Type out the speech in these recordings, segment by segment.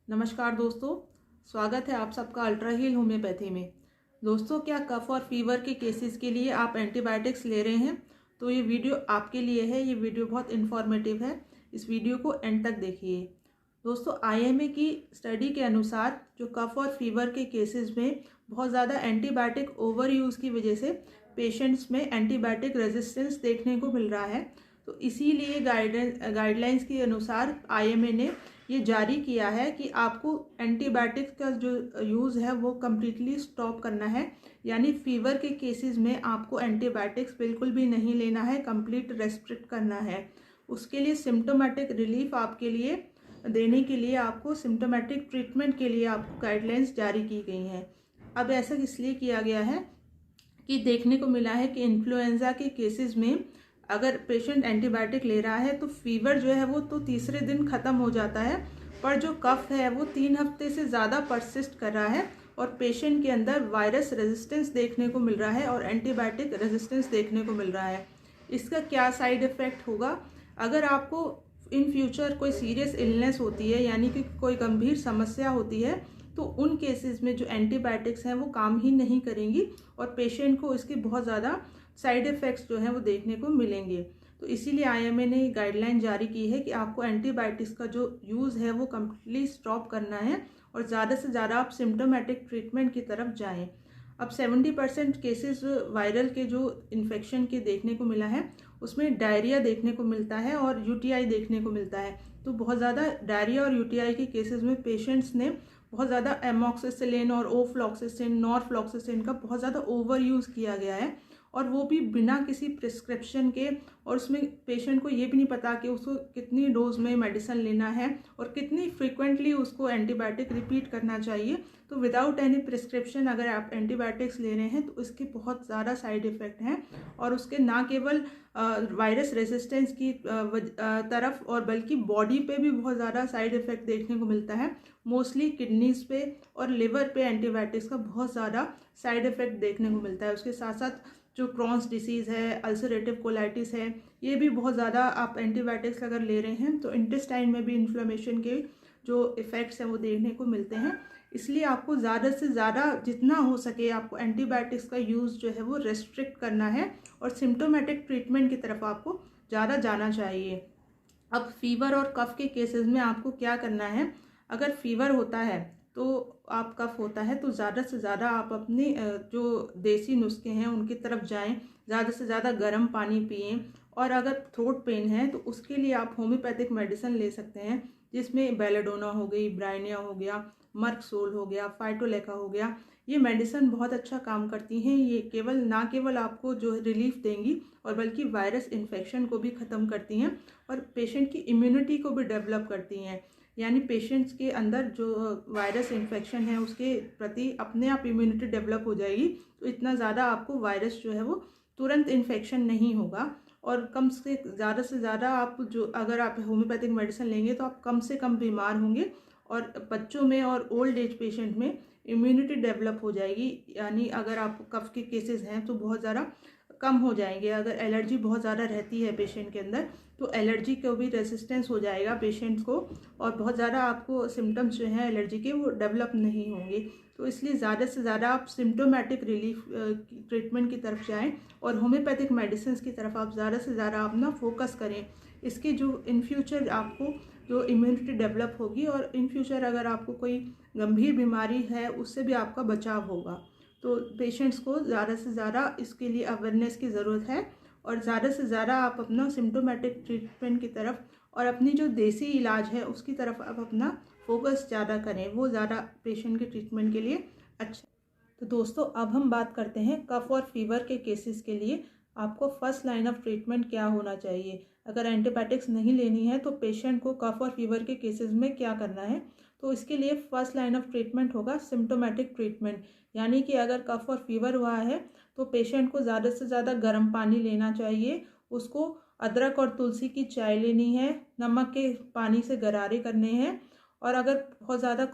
नमस्कार दोस्तों, स्वागत है आप सबका अल्ट्रा हील होम्योपैथी में। दोस्तों, क्या कफ और फीवर के केसेस के लिए आप एंटीबायोटिक्स ले रहे हैं तो ये वीडियो आपके लिए है। ये वीडियो बहुत इन्फॉर्मेटिव है, इस वीडियो को एंड तक देखिए। दोस्तों, आईएमए की स्टडी के अनुसार जो कफ और फीवर के केसेस में बहुत ज़्यादा एंटीबायोटिक ओवर यूज़ की वजह से पेशेंट्स में एंटीबायोटिक रेजिस्टेंस देखने को मिल रहा है। तो इसीलिए गाइडलाइंस के अनुसार आईएमए ने ये जारी किया है कि आपको एंटीबायोटिक्स का जो यूज़ है वो कम्प्लीटली स्टॉप करना है। यानी फीवर के केसेस में आपको एंटीबायोटिक्स बिल्कुल भी नहीं लेना है, कंप्लीट रेस्ट्रिक्ट करना है। उसके लिए सिम्टोमेटिक रिलीफ आपके लिए देने के लिए आपको सिम्टोमेटिक ट्रीटमेंट के लिए आपको गाइडलाइंस जारी की गई हैं। अब ऐसा इसलिए किया गया है कि देखने को मिला है कि इन्फ्लुएंजा के केसेस में अगर पेशेंट एंटीबायोटिक ले रहा है तो फीवर जो है वो तो तीसरे दिन ख़त्म हो जाता है, पर जो कफ है वो 3 हफ्ते से ज़्यादा परसिस्ट कर रहा है और पेशेंट के अंदर वायरस रेजिस्टेंस देखने को मिल रहा है और एंटीबायोटिक रेजिस्टेंस देखने को मिल रहा है। इसका क्या साइड इफ़ेक्ट होगा? अगर आपको इन फ्यूचर कोई सीरियस इलनेस होती है, यानी कि कोई गंभीर समस्या होती है, तो उन केसेस में जो एंटीबायोटिक्स हैं वो काम ही नहीं करेंगी और पेशेंट को इसके बहुत ज़्यादा साइड इफ़ेक्ट्स जो हैं वो देखने को मिलेंगे। तो इसीलिए आईएमए ने गाइडलाइन जारी की है कि आपको एंटीबायोटिक्स का जो यूज़ है वो कम्प्लीटली स्टॉप करना है और ज़्यादा से ज़्यादा आप सिम्टोमेटिक ट्रीटमेंट की तरफ जाएं। अब 70% केसेस वायरल के जो इन्फेक्शन के देखने को मिला है उसमें डायरिया देखने को मिलता है और यूटीआई देखने को मिलता है। तो बहुत ज़्यादा डायरिया और यूटीआई के केसेस में पेशेंट्स ने बहुत ज़्यादा एमॉक्सिसिलिन और ओफ्लॉक्सिसिन, नॉरफ्लॉक्सिसिन का बहुत ज़्यादा ओवर यूज़ किया गया है और वो भी बिना किसी प्रिस्क्रिप्शन के। और उसमें पेशेंट को ये भी नहीं पता कि उसको कितनी डोज में मेडिसिन लेना है और कितनी फ्रीक्वेंटली उसको एंटीबायोटिक रिपीट करना चाहिए। तो विदाउट एनी प्रिस्क्रिप्शन अगर आप एंटीबायोटिक्स ले रहे हैं तो इसके बहुत ज़्यादा साइड इफ़ेक्ट हैं और उसके ना केवल वायरस रेजिस्टेंस की तरफ और बल्कि बॉडी पे भी बहुत ज़्यादा साइड इफ़ेक्ट देखने को मिलता है। मोस्टली किडनीज पे और लिवर पे एंटीबायोटिक्स का बहुत ज़्यादा साइड इफ़ेक्ट देखने को मिलता है। उसके साथ साथ जो क्रॉन्स डिसीज़ है, अल्सरेटिव कोलाइटिस है, ये भी बहुत ज़्यादा आप एंटीबायोटिक्स अगर ले रहे हैं तो इंटेस्टाइन में भी इन्फ्लेमेशन के जो इफ़ेक्ट्स हैं वो देखने को मिलते हैं। इसलिए आपको ज़्यादा से ज़्यादा जितना हो सके आपको एंटीबायोटिक्स का यूज़ जो है वो रेस्ट्रिक्ट करना है और सिम्टोमेटिक ट्रीटमेंट की तरफ आपको ज़्यादा जाना चाहिए। अब फीवर और कफ के केसेस में आपको क्या करना है? अगर फीवर होता है तो आप कफ होता है तो ज़्यादा से ज़्यादा आप अपने जो देसी नुस्खे हैं उनकी तरफ जाएं। ज़्यादा से ज़्यादा गर्म पानी पिएं और अगर थ्रोट पेन है तो उसके लिए आप होम्योपैथिक मेडिसिन ले सकते हैं, जिसमें बेलेडोना हो गई, ब्राइनिया हो गया, मर्कसोल हो गया, फाइटोलेका हो गया। ये मेडिसिन बहुत अच्छा काम करती हैं। ये केवल आपको जो रिलीफ देंगी और बल्कि वायरस इन्फेक्शन को भी ख़त्म करती हैं और पेशेंट की इम्यूनिटी को भी डेवलप करती हैं। यानी पेशेंट्स के अंदर जो वायरस इन्फेक्शन है उसके प्रति अपने आप इम्यूनिटी डेवलप हो जाएगी, तो इतना ज़्यादा आपको वायरस जो है वो तुरंत इन्फेक्शन नहीं होगा और कम से ज़्यादा आप जो अगर आप होम्योपैथिक मेडिसिन लेंगे तो आप कम से कम बीमार होंगे और बच्चों में और ओल्ड एज पेशेंट में इम्यूनिटी डेवलप हो जाएगी। यानी अगर आप कफ के केसेस हैं तो बहुत ज़्यादा कम हो जाएंगे। अगर एलर्जी बहुत ज़्यादा रहती है पेशेंट के अंदर तो एलर्जी को भी रेसिस्टेंस हो जाएगा पेशेंट को और बहुत ज़्यादा आपको सिम्टम्स जो हैं एलर्जी के वो डेवलप नहीं होंगे। तो इसलिए ज़्यादा से ज़्यादा आप सिम्टोमेटिक रिलीफ ट्रीटमेंट की तरफ जाएं और होम्योपैथिक मेडिसिन की तरफ आप ज़्यादा से ज़्यादा अपना फोकस करें। इसके जो इन फ्यूचर आपको जो इम्यूनिटी डेवलप होगी और इन फ्यूचर अगर आपको कोई गंभीर बीमारी है उससे भी आपका बचाव होगा। तो पेशेंट्स को ज़्यादा से ज़्यादा इसके लिए अवेयरनेस की ज़रूरत है और ज़्यादा से ज़्यादा आप अपना सिम्टोमेटिक ट्रीटमेंट की तरफ और अपनी जो देसी इलाज है उसकी तरफ आप अपना फोकस ज़्यादा करें, वो ज़्यादा पेशेंट के ट्रीटमेंट के लिए अच्छा। तो दोस्तों, अब हम बात करते हैं कफ और फीवर के केसेस के लिए आपको फर्स्ट लाइन ऑफ ट्रीटमेंट क्या होना चाहिए। अगर एंटीबायोटिक्स नहीं लेनी है तो पेशेंट को कफ और फीवर के केसेस में क्या करना है? तो इसके लिए फर्स्ट लाइन ऑफ ट्रीटमेंट होगा सिम्टोमेटिक ट्रीटमेंट। यानी कि अगर कफ और फीवर हुआ है तो पेशेंट को ज़्यादा से ज़्यादा गर्म पानी लेना चाहिए, उसको अदरक और तुलसी की चाय लेनी है, नमक के पानी से गरारे करने हैं और अगर बहुत ज़्यादा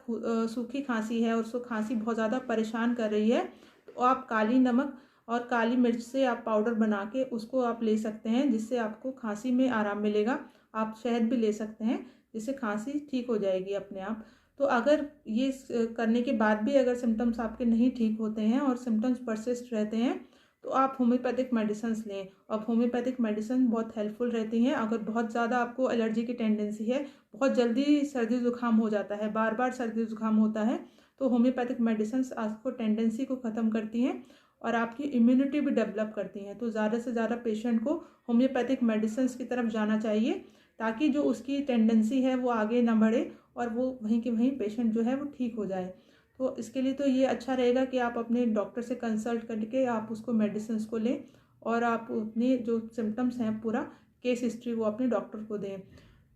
सूखी खांसी है और उसको खांसी बहुत ज़्यादा परेशान कर रही है तो आप काली नमक और काली मिर्च से आप पाउडर बना के उसको आप ले सकते हैं, जिससे आपको खांसी में आराम मिलेगा। आप शहद भी ले सकते हैं जिससे खांसी ठीक हो जाएगी अपने आप। तो अगर ये करने के बाद भी अगर सिम्टम्स आपके नहीं ठीक होते हैं और सिम्टम्स परसिस्ट रहते हैं तो आप होम्योपैथिक मेडिसिन लें। अब होम्योपैथिक मेडिसिन बहुत हेल्पफुल रहती हैं। अगर बहुत ज़्यादा आपको एलर्जी की टेंडेंसी है, बहुत जल्दी सर्दी ज़ुकाम हो जाता है, बार बार सर्दी ज़ुकाम होता है, तो होम्योपैथिक मेडिसिन आपको टेंडेंसी को ख़त्म करती हैं और आपकी इम्यूनिटी भी डेवलप करती हैं। तो ज़्यादा से ज़्यादा पेशेंट को होम्योपैथिक मेडिसिन की तरफ जाना चाहिए ताकि जो उसकी टेंडेंसी है वो आगे ना बढ़े और वो वहीं के वहीं पेशेंट जो है वो ठीक हो जाए। तो इसके लिए तो ये अच्छा रहेगा कि आप अपने डॉक्टर से कंसल्ट करके आप उसको मेडिसिन को लें और आप अपने जो सिम्टम्स हैं पूरा केस हिस्ट्री वो अपने डॉक्टर को दें।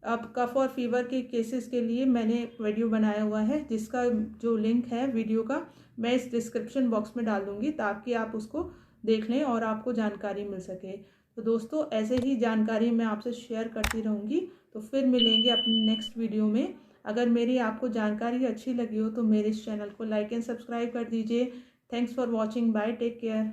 अब कफ और फीवर के केसेस के लिए मैंने वीडियो बनाया हुआ है जिसका जो लिंक है वीडियो का मैं इस डिस्क्रिप्शन बॉक्स में डाल दूँगी ताकि आप उसको देख लें और आपको जानकारी मिल सके। तो दोस्तों ऐसे ही जानकारी मैं आपसे शेयर करती रहूँगी। तो फिर मिलेंगे अपने नेक्स्ट वीडियो में। अगर मेरी आपको जानकारी अच्छी लगी हो तो मेरे इस चैनल को लाइक एंड सब्सक्राइब कर दीजिए। Thanks for watching. Bye, take care.